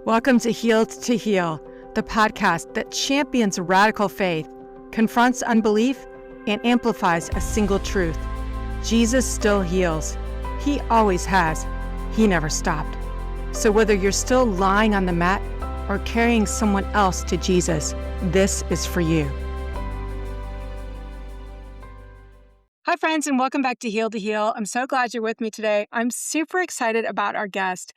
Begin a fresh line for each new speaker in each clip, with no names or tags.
Welcome to Healed to Heal, the podcast that champions radical faith, confronts unbelief, and amplifies a single truth. Jesus still heals. He always has. He never stopped. So whether you're still lying on the mat or carrying someone else to Jesus, this is for you. Hi, friends, and welcome back to Heal to Heal. I'm so glad you're with me today. I'm super excited about our guest,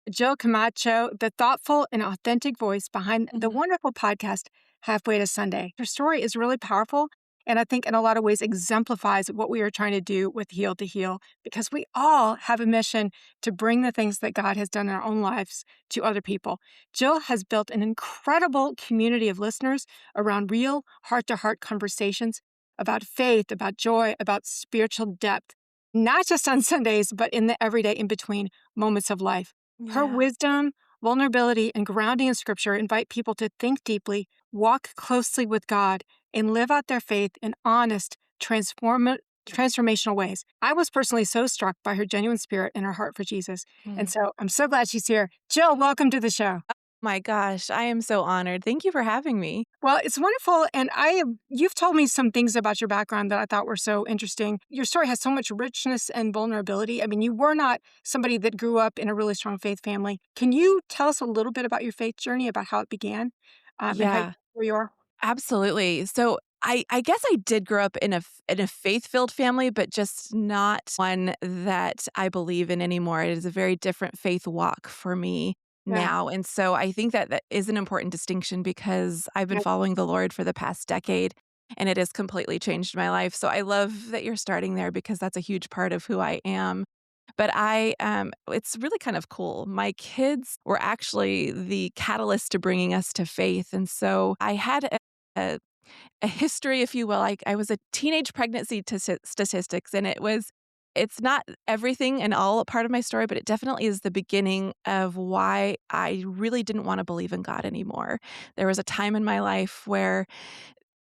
Jill Camacho, the thoughtful and authentic voice behind the wonderful podcast, Halfway to Sunday. Her story is really powerful, and I think in a lot of ways exemplifies what we are trying to do with Heal to Heal, because we all have a mission to bring the things that God has done in our own lives to other people. Jill has built an incredible community of listeners around real heart-to-heart conversations about faith, about joy, about spiritual depth, not just on Sundays, but in the everyday in-between moments of life. Her wisdom, vulnerability, and grounding in Scripture invite people to think deeply, walk closely with God, and live out their faith in honest, transformational ways. I was personally so struck by her genuine spirit and her heart for Jesus. And so I'm so glad she's here. Jill, welcome to the show.
My gosh, I am so honored. Thank you for having me.
Well, it's wonderful. And you've told me some things about your background that I thought were so interesting. Your story has so much richness and vulnerability. I mean, you were not somebody that grew up in a really strong faith family. Can you tell us a little bit about your faith journey, about how it began? And how you are?
Absolutely. So I guess I did grow up in a faith-filled family, but just not one that I believe in anymore. It is a very different faith walk for me now. And so I think that is an important distinction because I've been following the Lord for the past decade, and it has completely changed my life. So I love that you're starting there because that's a huge part of who I am. But it's really kind of cool. My kids were actually the catalyst to bringing us to faith. And so I had a history, if you will. I was a teenage pregnancy statistics, and it's not everything and all a part of my story, but it definitely is the beginning of why I really didn't want to believe in God anymore. There was a time in my life where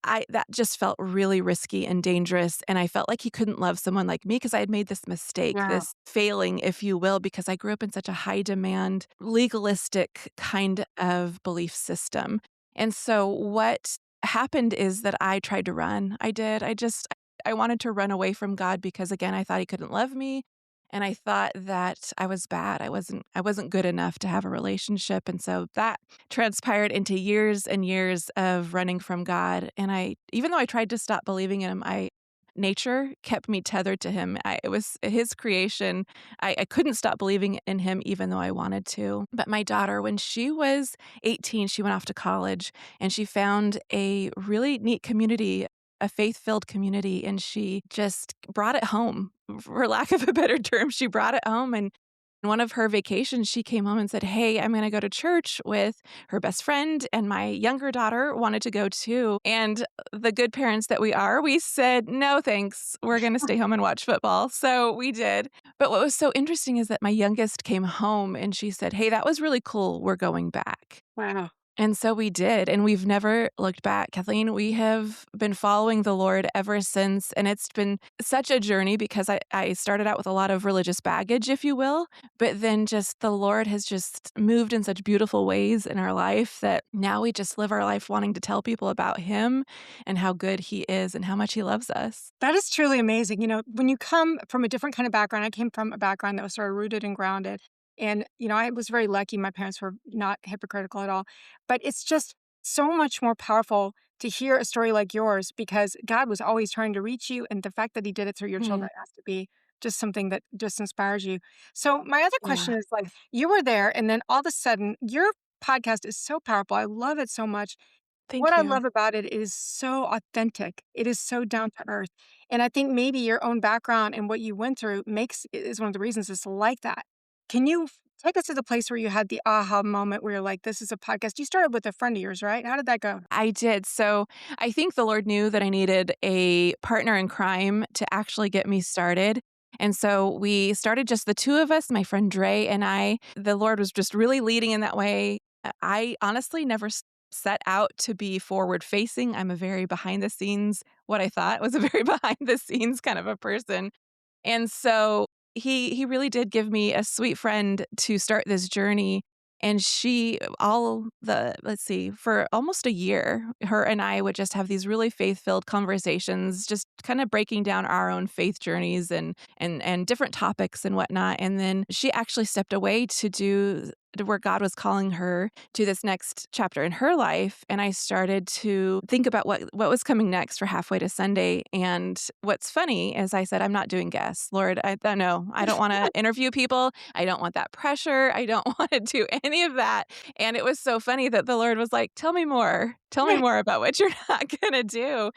that just felt really risky and dangerous. And I felt like he couldn't love someone like me because I had made this mistake, this failing, if you will, because I grew up in such a high demand, legalistic kind of belief system. And so what happened is that I tried to run. I wanted to run away from God because, again, I thought he couldn't love me. And I thought that I was bad. I wasn't good enough to have a relationship. And so that transpired into years and years of running from God. And even though I tried to stop believing in him, nature kept me tethered to him. It was his creation. I couldn't stop believing in him even though I wanted to. But my daughter, when she was 18, she went off to college and she found a really neat community, a faith-filled community, and she just brought it home. For lack of a better term, she brought it home. And one of her vacations, she came home and said, "Hey, I'm going to go to church with her best friend, and my younger daughter wanted to go too." And the good parents that we are, we said, "No, thanks. We're going to stay home and watch football." So we did. But what was so interesting is that my youngest came home and she said, "Hey, that was really cool. We're going back."
Wow.
And so we did, and we've never looked back. Kathleen, we have been following the Lord ever since, and it's been such a journey because I started out with a lot of religious baggage, if you will, but then just the Lord has just moved in such beautiful ways in our life that now we just live our life wanting to tell people about him and how good he is and how much he loves us.
That is truly amazing. You know, when you come from a different kind of background, I came from a background that was sort of rooted and grounded. And, I was very lucky. My parents were not hypocritical at all. But it's just so much more powerful to hear a story like yours because God was always trying to reach you. And the fact that he did it through your children has to be just something that just inspires you. So my other question is you were there and then all of a sudden your podcast is so powerful. I love it so much.
Thank
What I
you.
love about it is so authentic. It is so down to earth. And I think maybe your own background and what you went through is one of the reasons it's like that. Can you take us to the place where you had the aha moment where you're like, this is a podcast? You started with a friend of yours, right? How did that go?
I did. So I think the Lord knew that I needed a partner in crime to actually get me started. And so we started just the two of us, my friend Dre and I. The Lord was just really leading in that way. I honestly never set out to be forward facing. I'm a very behind the scenes, what I thought was a very behind the scenes kind of a person. And so he really did give me a sweet friend to start this journey. And let's see, for almost a year, her and I would just have these really faith-filled conversations, just kind of breaking down our own faith journeys and different topics and whatnot. And then she actually stepped away to where God was calling her to this next chapter in her life. And I started to think about what was coming next for Halfway to Sunday. And what's funny is I said, I'm not doing guests. Lord, I don't know. I don't want to interview people. I don't want that pressure. I don't want to do any of that. And it was so funny that the Lord was like, tell me more. Tell me more about what you're not going to do.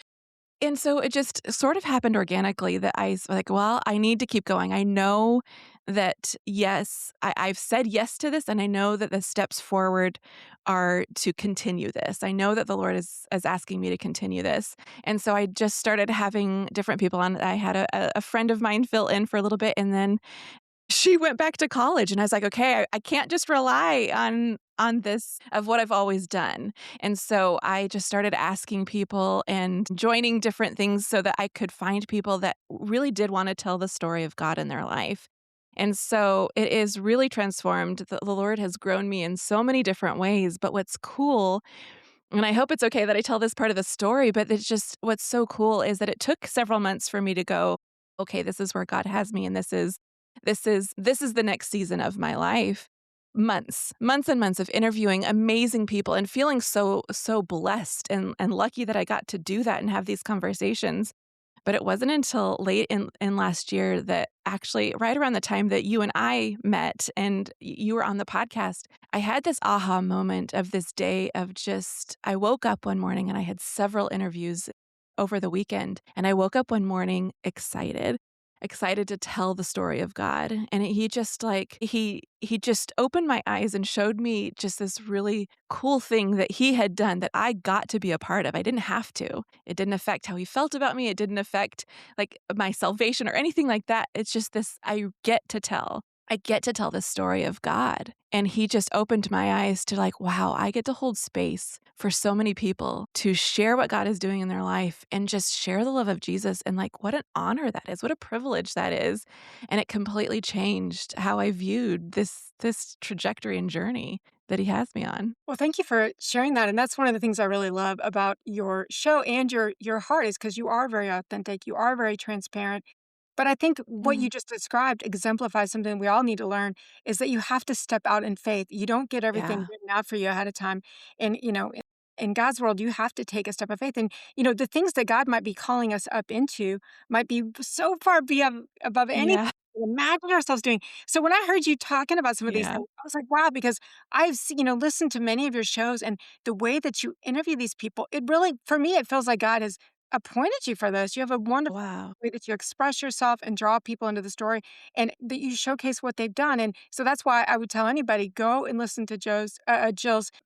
And so it just sort of happened organically that I was like, well, I need to keep going. I know that, yes, I've said yes to this, and I know that the steps forward are to continue this. I know that the Lord is asking me to continue this. And so I just started having different people on. I had a friend of mine fill in for a little bit, and then she went back to college, and I was like, "Okay, I can't just rely on this of what I've always done." And so I just started asking people and joining different things so that I could find people that really did wanna tell the story of God in their life. And so it is really transformed. The Lord has grown me in so many different ways, but what's cool, and I hope it's okay that I tell this part of the story, but it's just what's so cool is that it took several months for me to go, "Okay, this is where God has me, and this is the next season of my life." Months and months of interviewing amazing people and feeling so blessed and lucky that I got to do that and have these conversations. But it wasn't until late in last year that actually right around the time that you and I met and you were on the podcast, I had this aha moment of this day of just I woke up one morning and I had several interviews over the weekend, and I woke up one morning excited to tell the story of God. And he just he just opened my eyes and showed me just this really cool thing that he had done that I got to be a part of. I didn't have to. It didn't affect how he felt about me. It didn't affect like my salvation or anything like that. It's just this I get to tell. I get to tell the story of God. And he just opened my eyes to like, wow, I get to hold space for so many people to share what God is doing in their life and just share the love of Jesus. And like, what an honor that is. What a privilege that is. And it completely changed how I viewed this trajectory and journey that he has me on.
Well, thank you for sharing that. And that's one of the things I really love about your show and your heart is because you are very authentic, you are very transparent. But I think what you
Mhm.
just described exemplifies something we all need to learn is that you have to step out in faith. You don't get everything
Yeah.
written out for you ahead of time. And, in God's world, you have to take a step of faith. And, the things that God might be calling us up into might be so far above any
Yeah.
we imagine ourselves doing. So when I heard you talking about some of these
Yeah.
things, I was like, wow, because I've seen, listened to many of your shows and the way that you interview these people, it really, for me, it feels like God has appointed you for this. You have a wonderful
Wow.
way that you express yourself and draw people into the story and that you showcase what they've done. And so that's why I would tell anybody go and listen to Jill's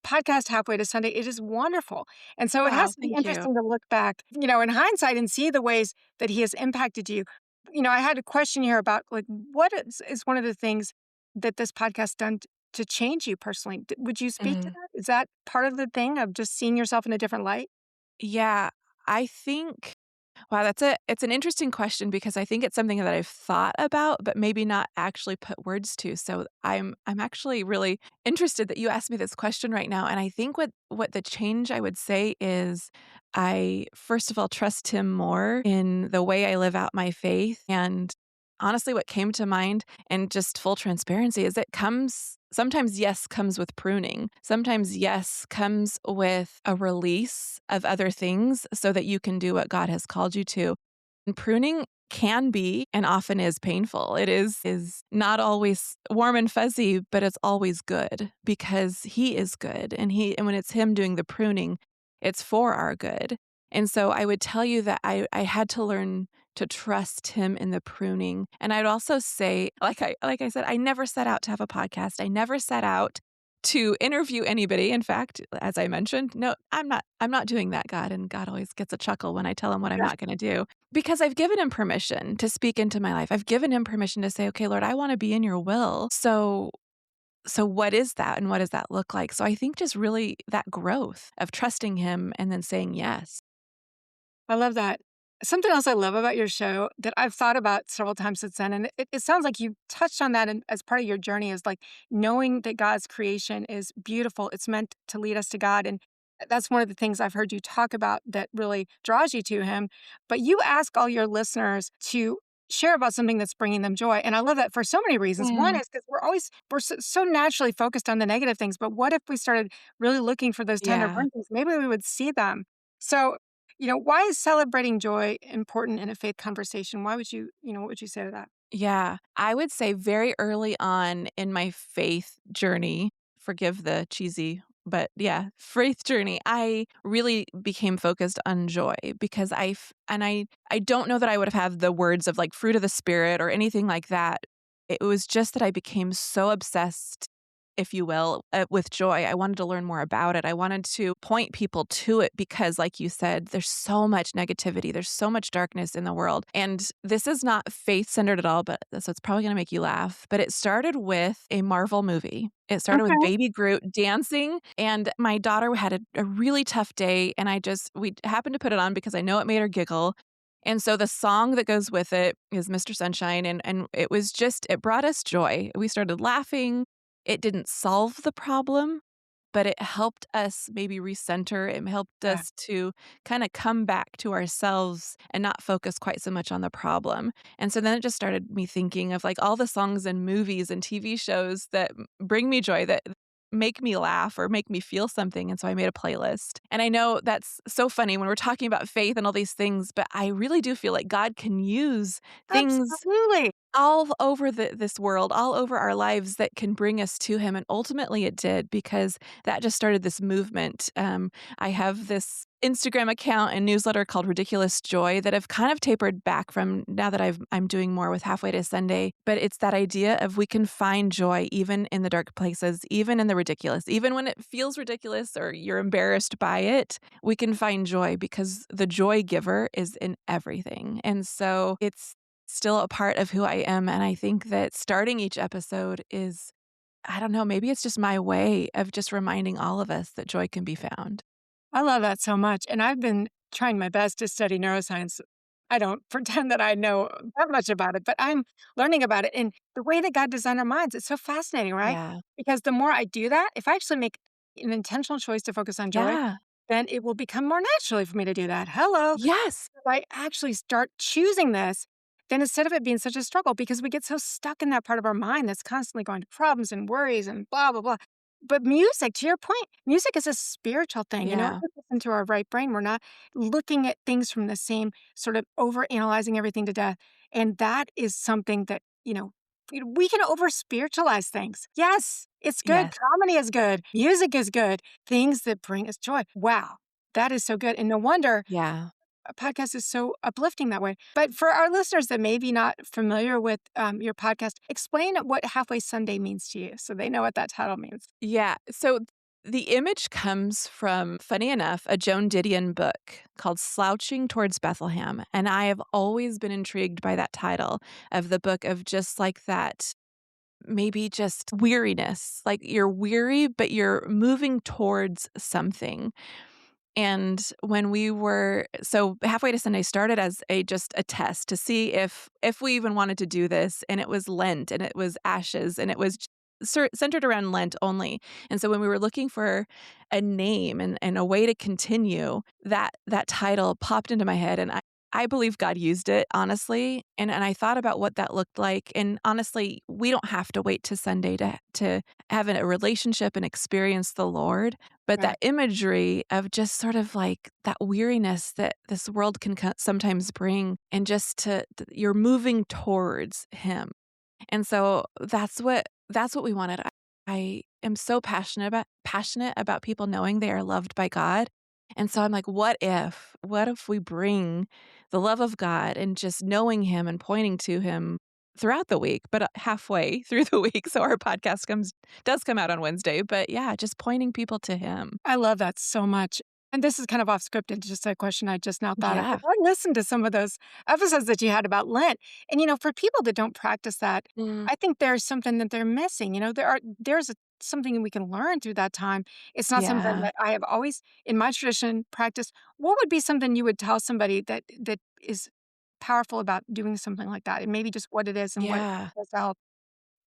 podcast Halfway to Sunday. It is wonderful. And so it
Wow.
has to be
Thank you.
interesting to look back, in hindsight and see the ways that he has impacted you. I had a question here about like what is one of the things that this podcast done to change you personally. Would you speak to
Mhm.
that? Is that part of the thing of just seeing yourself in a different light?
Yeah. I think Wow, it's an interesting question because I think it's something that I've thought about, but maybe not actually put words to. So I'm actually really interested that you asked me this question right now. And I think what the change I would say is I first of all trust him more in the way I live out my faith. And honestly, what came to mind and just full transparency is it comes sometimes yes comes with pruning. Sometimes yes comes with a release of other things so that you can do what God has called you to. And pruning can be and often is painful. It is not always warm and fuzzy, but it's always good because he is good and when it's him doing the pruning, it's for our good. And so I would tell you that I had to learn to trust him in the pruning. And I'd also say, like I said, I never set out to have a podcast. I never set out to interview anybody. In fact, as I mentioned, no, I'm not doing that, God. And God always gets a chuckle when I tell him what I'm
Yeah.
not going to do because I've given him permission to speak into my life. I've given him permission to say, okay, Lord, I want to be in your will. So what is that and what does that look like? So I think just really that growth of trusting him and then saying yes.
I love that. Something else I love about your show that I've thought about several times since then, and it sounds like you touched on that as part of your journey, is like knowing that God's creation is beautiful. It's meant to lead us to God. And that's one of the things I've heard you talk about that really draws you to Him. But you ask all your listeners to share about something that's bringing them joy. And I love that for so many reasons. One
Mm.
is because we're so naturally focused on the negative things. But what if we started really looking for those tender
Yeah.
mercies? Maybe we would see them. So why is celebrating joy important in a faith conversation? Why would what would you say to that?
Yeah. I would say very early on in my faith journey, forgive the cheesy, but yeah, faith journey, I really became focused on joy because I don't know that I would have had the words of like fruit of the spirit or anything like that. It was just that I became so obsessed, if you will, with joy. I wanted to learn more about it. I wanted to point people to it because, like you said, there's so much negativity, there's so much darkness in the world. And this is not faith centered at all, but so it's probably going to make you laugh. But it started with a Marvel movie. It started with
Okay.
Baby Groot dancing, and my daughter had a really tough day. And we happened to put it on because I know it made her giggle. And so the song that goes with it is Mr. Sunshine. And it was just, it brought us joy. We started laughing. It didn't solve the problem, but it helped us maybe recenter. It helped
Yeah.
us to kind of come back to ourselves and not focus quite so much on the problem. And so then it just started me thinking of like all the songs and movies and TV shows that bring me joy, that make me laugh or make me feel something. And so I made a playlist. And I know that's so funny when we're talking about faith and all these things, but I really do feel like God can use things
Absolutely.
all over this world, all over our lives that can bring us to him, and ultimately it did because that just started this movement. I have this Instagram account and newsletter called Ridiculous Joy that I've kind of tapered back from now that I'm doing more with Halfway to Sunday, but it's that idea of we can find joy even in the dark places, even in the ridiculous, even when it feels ridiculous or you're embarrassed by it, we can find joy because the joy giver is in everything. And so it's still a part of who I am, and I think that starting each episode is, I don't know, maybe it's just my way of just reminding all of us that joy can be found.
I love that so much. And I've been trying my best to study neuroscience. I don't pretend that I know that much about it, but I'm learning about it. And the way that God designed our minds, it's so fascinating, right?
Yeah.
Because the more I do that, if I actually make an intentional choice to focus on joy,
Yeah.
then it will become more naturally for me to do that. Hello.
Yes.
If I actually start choosing this, then instead of it being such a struggle, because we get so stuck in that part of our mind that's constantly going to problems and worries and blah, blah, blah. But music, to your point, music is a spiritual thing. It
Yeah.
puts us into our right brain. We're not looking at things from the same sort of over analyzing everything to death. And that is something that, we can over spiritualize things. Yes, it's good.
Yes.
Comedy is good. Music is good. Things that bring us joy. Wow, that is so good. And no wonder
Yeah.
a podcast is so uplifting that way. But for our listeners that may be not familiar with your podcast, explain what Halfway Sunday means to you so they know what that title means.
Yeah. So the image comes from, funny enough, a Joan Didion book called Slouching Towards Bethlehem. And I have always been intrigued by that title of the book, of just like that, maybe just weariness. Like you're weary, but you're moving towards something. And when we were, so Halfway to Sunday started as just a test to see if we even wanted to do this, and it was Lent and it was ashes and it was centered around Lent only. And so when we were looking for a name and a way to continue, that title popped into my head, and I believe God used it, honestly. And I thought about what that looked like. And honestly, we don't have to wait to Sunday to have a relationship and experience the Lord. But
Right.
that imagery of just sort of like that weariness that this world can sometimes bring, and just you're moving towards him. And so that's what we wanted. I am so passionate about people knowing they are loved by God. And so I'm like, what if we bring the love of God and just knowing him and pointing to him throughout the week, but halfway through the week. So our podcast does come out on Wednesday, but yeah, just pointing people to him.
I love that so much. And this is kind of off scripted, just a question I just now thought of.
Yeah.
But I listened to some of those episodes that you had about Lent. And, for people that don't practice that,
Mm,
I think there's something that they're missing. Something we can learn through that time. It's not something
yeah.
that I have always, in my tradition, practiced. What would be something you would tell somebody that is powerful about doing something like that? And maybe just what it is and what it
Yeah.
does to help.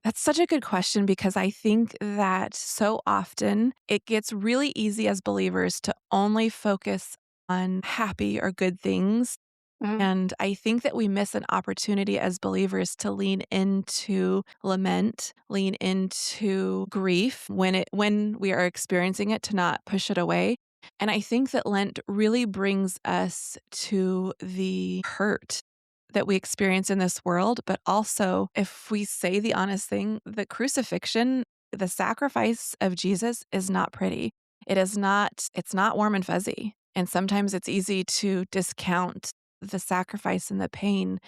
That's such a good question because I think that so often it gets really easy as believers to only focus on happy or good things.
Mhm.
And I think that we miss an opportunity as believers to lean into lament, lean into grief when we are experiencing it, to not push it away. And I think that Lent really brings us to the hurt that we experience in this world, but also, if we say the honest thing, the crucifixion, the sacrifice of Jesus is not pretty. It's not warm and fuzzy. And sometimes it's easy to discount the sacrifice and the pain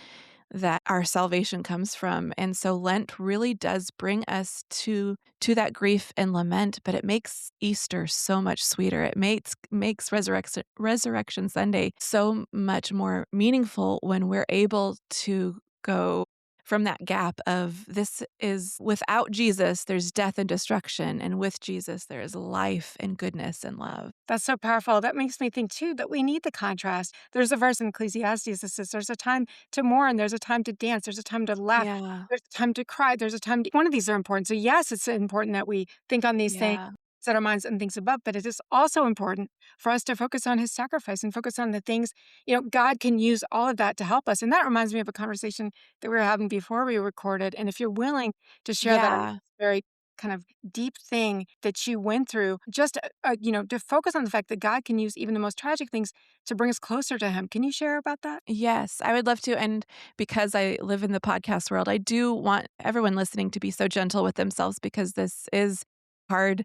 that our salvation comes from. And so Lent really does bring us to that grief and lament, but it makes Easter so much sweeter. It makes Resurrection Sunday so much more meaningful when we're able to go from that gap of, this is without Jesus, there's death and destruction, and with Jesus there is life and goodness and love.
That's so powerful. That makes me think too that we need the contrast. There's a verse in Ecclesiastes that says there's a time to mourn, there's a time to dance, there's a time to laugh,
Yeah.
there's a time to cry, there's a time to, one of these are important. So yes, it's important that we think on these things,
Yeah.
set our minds on things above, but it is also important for us to focus on his sacrifice and focus on the things, God can use all of that to help us. And that reminds me of a conversation that we were having before we recorded. And if you're willing to share that
Yeah.
very kind of deep thing that you went through, just to focus on the fact that God can use even the most tragic things to bring us closer to him. Can you share about that?
Yes, I would love to. And because I live in the podcast world, I do want everyone listening to be so gentle with themselves, because this is hard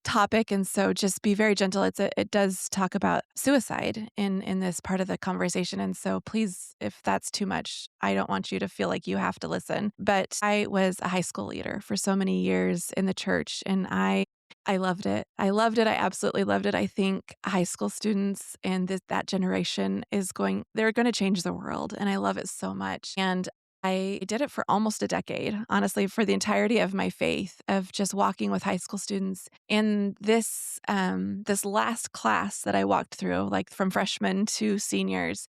topic, and so just be very gentle. It does talk about suicide in this part of the conversation, and so please, if that's too much, I don't want you to feel like you have to listen. But I was a high school leader for so many years in the church, and I loved it. I loved it. I absolutely loved it. I think high school students and that generation they're going to change the world, and I love it so much. And I did it for almost a decade, honestly, for the entirety of my faith, of just walking with high school students. And this last class that I walked through, like from freshmen to seniors,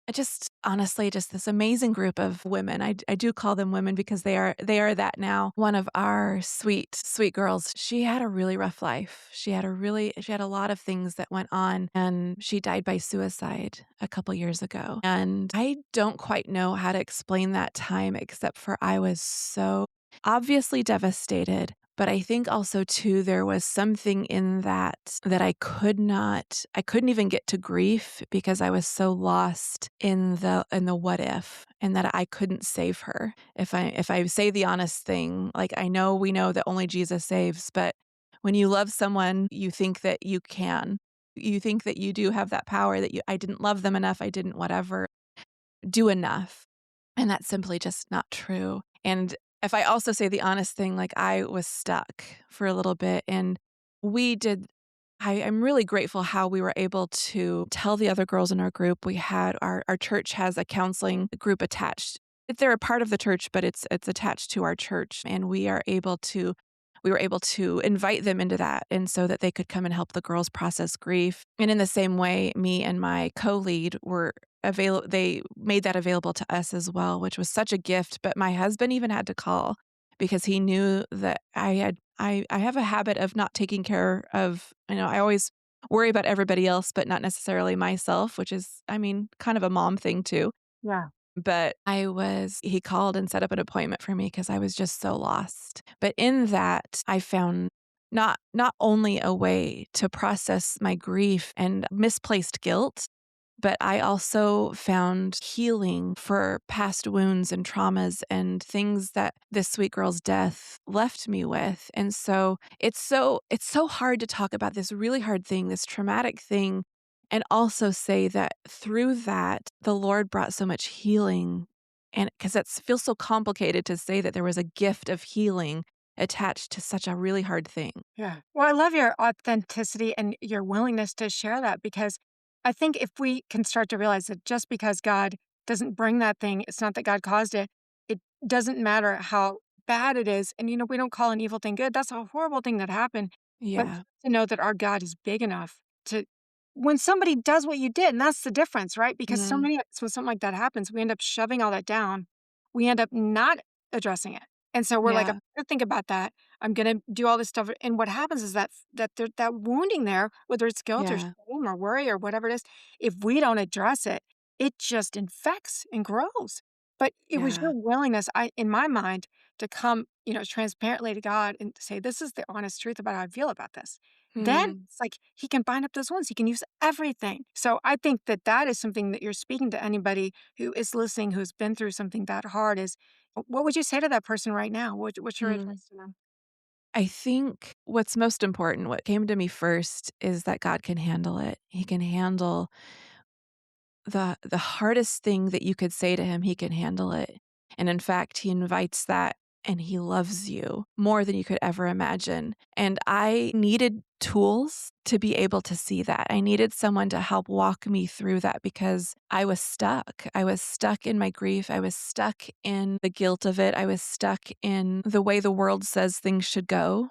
I just honestly, just this amazing group of women. I do call them women because they are that now. One of our sweet girls, she had a really rough life. She had a lot of things that went on, and she died by suicide a couple years ago. And I don't quite know how to explain that time, except for I was so obviously devastated. But I think also too, there was something in that I couldn't even get to grief, because I was so lost in the what if, and that I couldn't save her. If I say the honest thing, like, we know that only Jesus saves, but when you love someone, you think that you can. You think that you do have that power, that I didn't love them enough, I didn't whatever do enough. And that's simply just not true. And if I also say the honest thing, like, I was stuck for a little bit, and we did I'm really grateful how we were able to tell the other girls in our group. We had our church has a counseling group attached. They're a part of the church, but it's attached to our church, and we were able to invite them into that, and so that they could come and help the girls process grief. And in the same way, me and my co-lead were available. They made that available to us as well, which was such a gift. But my husband even had to call, because he knew that I have a habit of not taking care of, I always worry about everybody else, but not necessarily myself, which is, kind of a mom thing too.
Yeah.
But he called and set up an appointment for me, because I was just so lost. But in that, I found not only a way to process my grief and misplaced guilt, but I also found healing for past wounds and traumas and things that this sweet girl's death left me with. And so it's so hard to talk about this really hard thing, this traumatic thing, and also say that through that the Lord brought so much healing. And because it feels so complicated to say that there was a gift of healing attached to such a really hard thing.
Yeah. Well, I love your authenticity and your willingness to share that, because I think if we can start to realize that just because God doesn't bring that thing, it's not that God caused it. It doesn't matter how bad it is. And, we don't call an evil thing good. That's a horrible thing that happened. But
Yeah.
to know that our God is big enough to when somebody does what you did, and that's the difference, right? Because so
Mm,
many of us, when something like that happens, we end up shoving all that down. We end up not addressing it. And so we're like, I'm
yeah,
gonna think about that. I'm gonna do all this stuff. And what happens is that wounding there, whether it's guilt or
yeah,
shame or worry or whatever it is, if we don't address it, it just infects and grows. But it was your
yeah.
willingness, in my mind, to come, transparently to God and say, this is the honest truth about how I feel about this. Then
Mm,
it's like he can bind up those wounds. He can use everything. So I think that that is something that you're speaking to anybody who is listening, who's been through something that hard. Is what would you say to that person right now? What's your
mm.
advice to them?
I think what's most important, what came to me first, is that God can handle it. He can handle the hardest thing that you could say to him, he can handle it. And in fact, he invites that and he loves you more than you could ever imagine. And I needed tools to be able to see that. I needed someone to help walk me through that because I was stuck. I was stuck in my grief. I was stuck in the guilt of it. I was stuck in the way the world says things should go.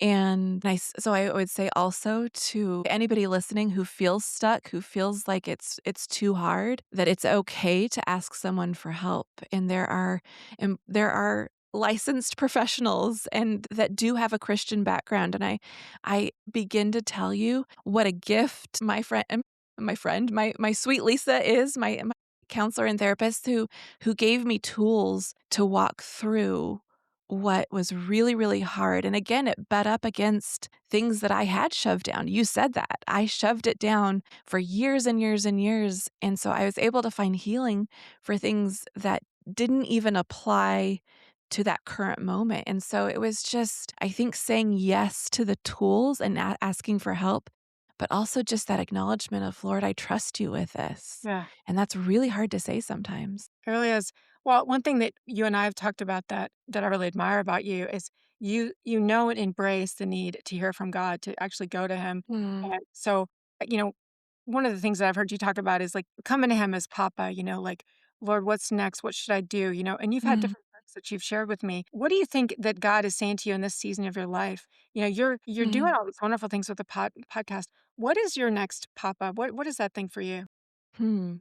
And so I would say also to anybody listening who feels stuck, who feels like it's too hard, that it's okay to ask someone for help. And there are licensed professionals and that do have a Christian background. And I begin to tell you what a gift my sweet Lisa is, my counselor and therapist who gave me tools to walk through what was really, really hard. And again, it butt up against things that I had shoved down. You said that. I shoved it down for years and years and years. And so I was able to find healing for things that didn't even apply to that current moment. And so it was just, I think, saying yes to the tools and asking for help, but also just that acknowledgement of, Lord, I trust you with this.
Yeah.
And that's really hard to say sometimes.
It really is. Well, one thing that you and I have talked about that I really admire about you is you know and embrace the need to hear from God, to actually go to him.
Mm,
And so, you know, one of the things that I've heard you talk about is like coming to him as Papa, like, Lord, what's next? What should I do? And you've had
mm,
different parts that you've shared with me. What do you think that God is saying to you in this season of your life? You're doing
mm.
all these wonderful things with the podcast. What is your next Papa? What is that thing for you?
Hmm.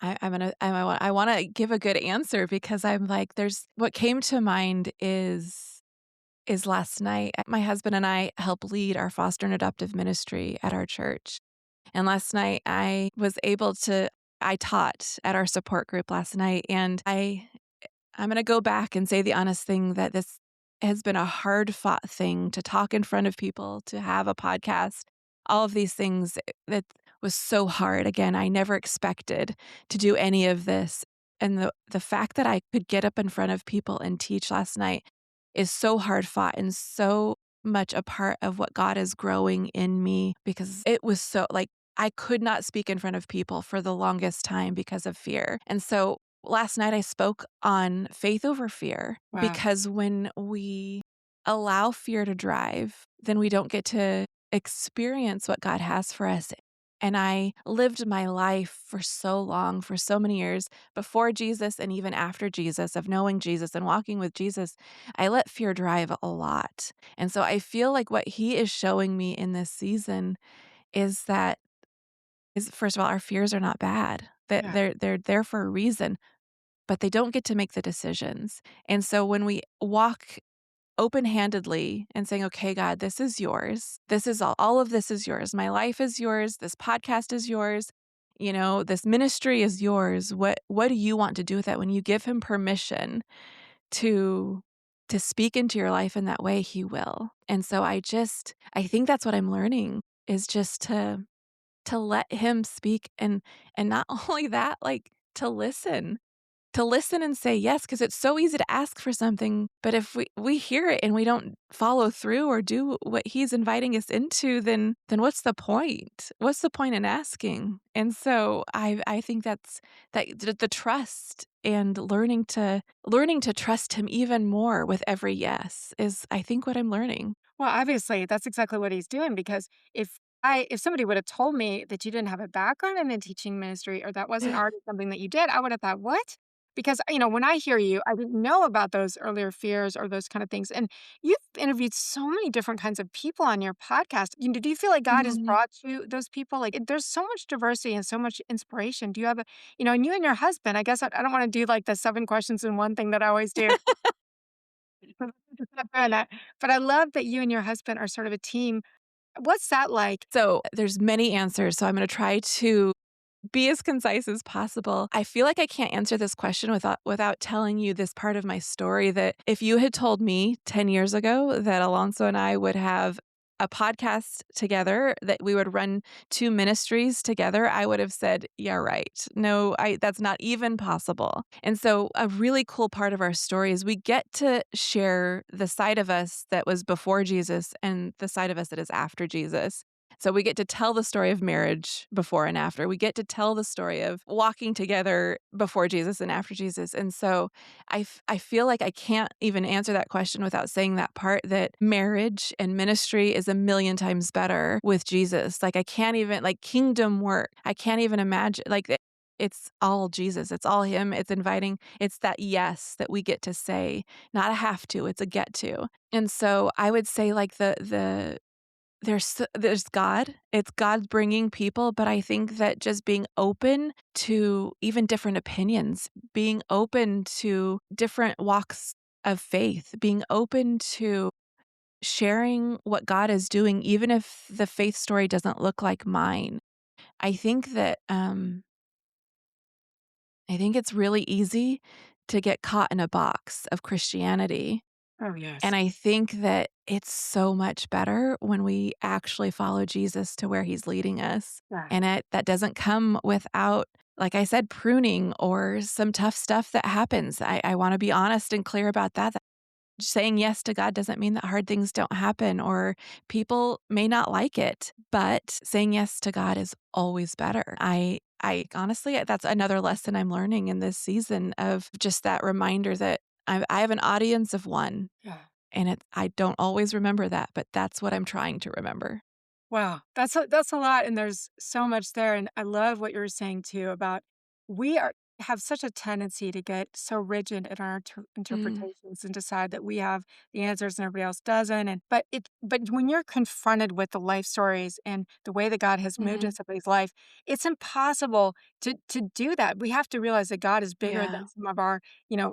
I wanna give a good answer because I'm like, there's what came to mind is last night, my husband and I help lead our foster and adoptive ministry at our church. And last night I taught at our support group last night, and I'm gonna go back and say the honest thing that this has been a hard fought thing to talk in front of people, to have a podcast, all of these things that was so hard. Again, I never expected to do any of this. And the fact that I could get up in front of people and teach last night is so hard fought and so much a part of what God is growing in me because it was so like I could not speak in front of people for the longest time because of fear. And so last night I spoke on faith over fear
Wow.
because when we allow fear to drive, then we don't get to experience what God has for us. And I lived my life for so long, for so many years before Jesus and even after Jesus, of knowing Jesus and walking with Jesus. I let fear drive a lot. And so I feel like what he is showing me in this season is that is first of all, our fears are not bad. That
Yeah.
they're there for a reason, but they don't get to make the decisions. And so when we walk open-handedly and saying, "Okay, God, this is yours. This is all of this is yours. My life is yours. This podcast is yours. This ministry is yours. What do you want to do with that?" When you give him permission to speak into your life in that way, he will. And so I think that's what I'm learning is just to let him speak and not only that, like to listen and say yes, because it's so easy to ask for something, but if we hear it and we don't follow through or do what he's inviting us into, then what's the point? What's the point in asking? And so I think that the trust and learning to trust him even more with every yes is I think what I'm learning.
Well, obviously, that's exactly what he's doing because if somebody would have told me that you didn't have a background in the teaching ministry or that wasn't already something that you did, I would have thought, "What? Because, when I hear you, I didn't know about those earlier fears or those kind of things. And you've interviewed so many different kinds of people on your podcast. Do you feel like God has
Mhm.
brought you those people? Like, there's so much diversity and so much inspiration. Do you have and you and your husband, I guess I don't want to do like the 7 questions in one thing that I always do. But I love that you and your husband are sort of a team. What's that like?
So there's many answers, so I'm gonna try to be as concise as possible. I feel like I can't answer this question without telling you this part of my story that if you had told me 10 years ago that Alonso and I would have a podcast together, that we would run 2 ministries together, I would have said, "Yeah, right. No, I that's not even possible." And so a really cool part of our story is we get to share the side of us that was before Jesus and the side of us that is after Jesus. So we get to tell the story of marriage before and after. We get to tell the story of walking together before Jesus and after Jesus. And so I feel like I can't even answer that question without saying that part that marriage and ministry is a million times better with Jesus. Like I can't even like kingdom work. I can't even imagine it's all Jesus. It's all him. It's inviting. It's that yes that we get to say, not a have to, it's a get to. And so I would say like there's God. It's God bringing people, but I think that just being open to even different opinions, being open to different walks of faith, being open to sharing what God is doing, even if the faith story doesn't look like mine. I think that I think it's really easy to get caught in a box of Christianity.
Oh,
And
yes.
I think that it's so much better when we actually follow Jesus to where he's leading us.
Yeah.
And that doesn't come without, like I said, pruning or some tough stuff that happens. I want to be honest and clear about that. Saying yes to God doesn't mean that hard things don't happen or people may not like it, but saying yes to God is always better. I honestly, that's another lesson I'm learning in this season of just that reminder that I have an audience of one
Yeah.
and I don't always remember that, but that's what I'm trying to remember.
Wow, that's a lot, and there's so much there, and I love what you were saying too about we are have such a tendency to get so rigid in our
Mm,
interpretations and decide that we have the answers and everybody else doesn't. And but when you're confronted with the life stories and the way that God has moved in
mhm.
somebody's life, it's impossible to do that. We have to realize that God is bigger than
Yeah.
some of our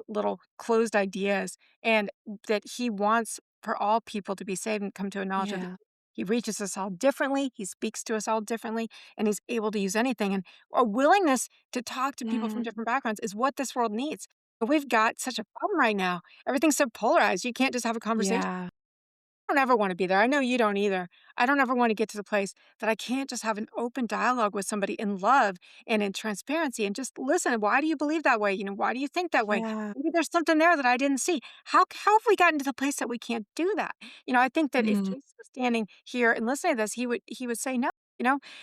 little closed ideas, and that He wants for all people to be saved and come to a knowledge of the
Yeah.
he reaches us all differently. He speaks to us all differently, and he's able to use anything. And a willingness to talk to people from
Mm,
different backgrounds is what this world needs. But we've got such a problem right now. Everything's so polarized. You can't just have a conversation.
yeah.
I don't ever want to be there. I know you don't either. I don't ever want to get to the place that I can't just have an open dialogue with somebody in love and in transparency and just listen. Why do you believe that way? Why do you think that way?
Yeah.
Maybe there's something there that I didn't see. How have we gotten to the place that we can't do that? I think that if
Mm,
Jesus was standing here and listening to this, he would say no.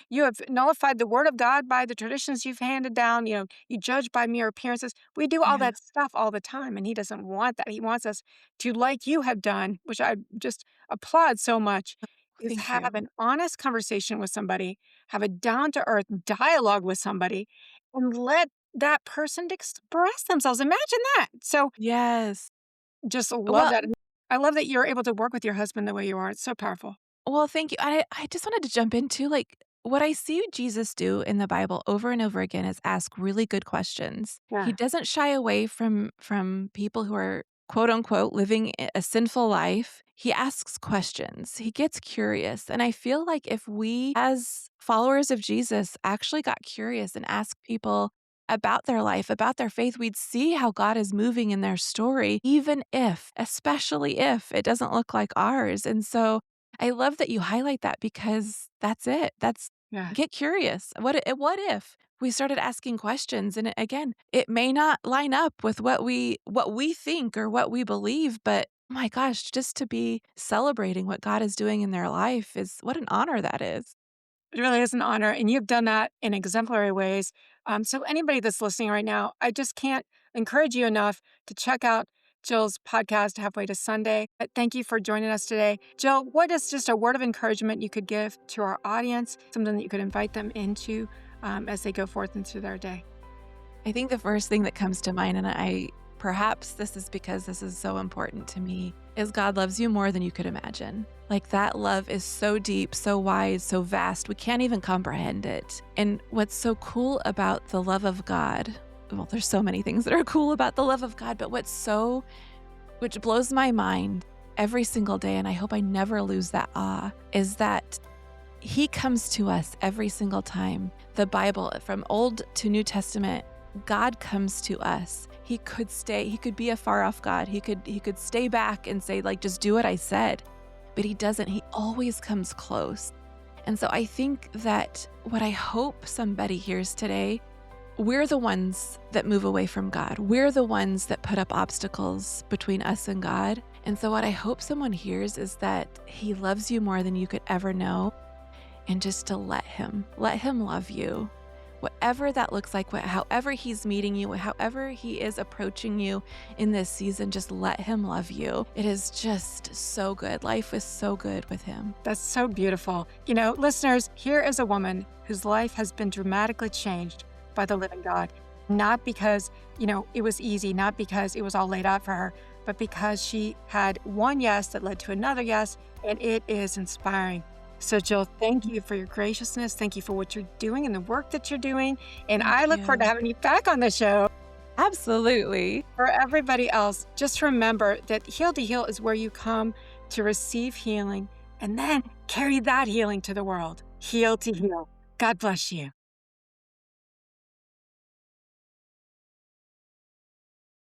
You have nullified the word of God by the traditions you've handed down. You judge by mere appearances. We do all
yeah.
that stuff all the time, and he doesn't want that. He wants us to, like you have done, which I just applaud so much, is
Thank
have
you.
an honest conversation with somebody, have a down to earth dialogue with somebody, and let that person express themselves. Imagine that. So
Yes.
just love
Well,
that. And I love that you're able to work with your husband the way you are. It's so powerful.
Well, thank you. I just wanted to jump into like what I see Jesus do in the Bible over and over again is ask really good questions. He
Yeah.
doesn't shy away from people who are quote unquote living a sinful life. He asks questions. He gets curious. And I feel like if we as followers of Jesus actually got curious and asked people about their life, about their faith, we'd see how God is moving in their story, even if, especially if it doesn't look like ours. And so I love that you highlight that because that's it. That's
Yeah.
get curious. What if we started asking questions and again, it may not line up with what we think or what we believe, but my gosh, just to be celebrating what God is doing in their life is what an honor that is.
It really is an honor, and you've done that in exemplary ways. So, anybody that's listening right now, I just can't encourage you enough to check out Jill's podcast, Halfway to Sunday. Thank you for joining us today. Jill, what is just a word of encouragement you could give to our audience, something that you could invite them into as they go forth into their day?
I think the first thing that comes to mind, and perhaps this is because this is so important to me, is God loves you more than you could imagine. Like that love is so deep, so wide, so vast, we can't even comprehend it. And what's so cool about the love of God, well, there's so many things that are cool about the love of God, but which blows my mind every single day, and I hope I never lose that awe, is that He comes to us every single time. The Bible, from Old to New Testament, God comes to us. He could be a far off God. He could stay back and say, like, just do what I said. But He doesn't. He always comes close. And so I think that what I hope somebody hears today, we're the ones that move away from God. We're the ones that put up obstacles between us and God. And so what I hope someone hears is that He loves you more than you could ever know. And just to let Him love you. Whatever that looks like, however He's meeting you, however He is approaching you in this season, just let Him love you. It is just so good. Life is so good with Him.
That's so beautiful. You know, listeners, here is a woman whose life has been dramatically changed by the living God. Not because, it was easy, not because it was all laid out for her, but because she had one yes that led to another yes, and it is inspiring. So Jill, thank you for your graciousness. Thank you for what you're doing and the work that you're doing. And I look forward to having you back on the show.
Absolutely.
For everybody else, just remember that Heal to Heal is where you come to receive healing and then carry that healing to the world. Heal to Heal. God bless you.